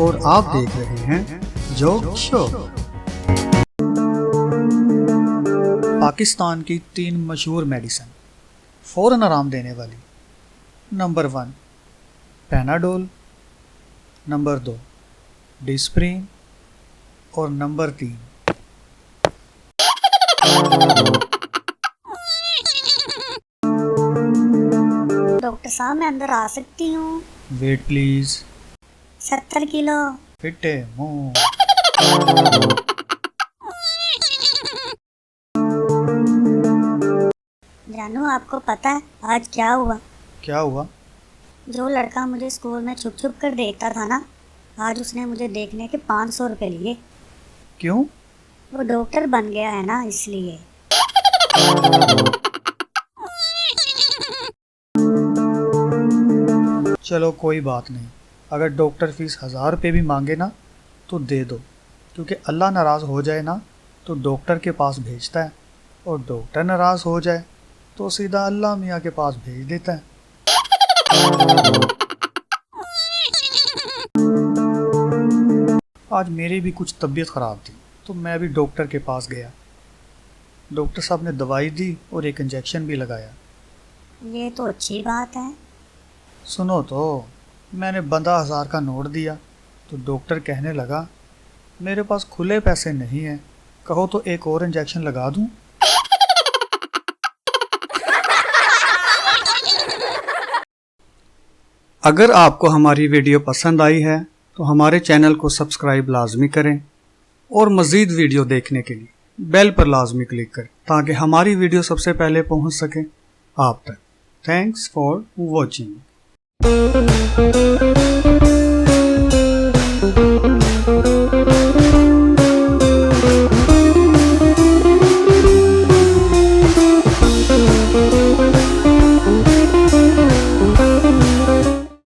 और आप देख रहे हैं जोक शो। पाकिस्तान की 3 मशहूर मेडिसिन फ़ौरन आराम देने वाली। नंबर 1 पैनाडोल, नंबर 2 डिस्प्रिन और नंबर 3 डॉक्टर साहब मैं अंदर आ सकती हूँ? Wait please. 70 किलो। फिटे मुंह। जानू आपको पता है आज क्या हुआ? क्या हुआ? जो लड़का मुझे स्कूल में छुप छुप कर देखता था ना, आज उसने मुझे देखने के 500 रुपये लिए। क्यों? वो डॉक्टर बन गया है ना, इसलिए। चलो कोई बात नहीं, अगर डॉक्टर फीस 1000 रुपये भी मांगे ना तो दे दो, क्योंकि अल्लाह नाराज़ हो जाए ना तो डॉक्टर के पास भेजता है, और डॉक्टर नाराज़ हो जाए तो सीधा अल्लाह मियाँ के पास भेज देता है। आज मेरी भी कुछ तबीयत ख़राब थी तो मैं भी डॉक्टर के पास गया। डॉक्टर साहब ने दवाई दी और एक इंजेक्शन भी लगाया। ये तो अच्छी बात है। सुनो तो, मैंने 15,000 का नोट दिया तो डॉक्टर कहने लगा मेरे पास खुले पैसे नहीं हैं, कहो तो एक और इंजेक्शन लगा दूं। अगर आपको हमारी वीडियो पसंद आई है तो हमारे चैनल को सब्सक्राइब लाजमी करें और मज़ीद वीडियो देखने के लिए बेल पर लाजमी क्लिक करें ताकि हमारी वीडियो सबसे पहले पहुंच सके आप तक। Thanks for watching.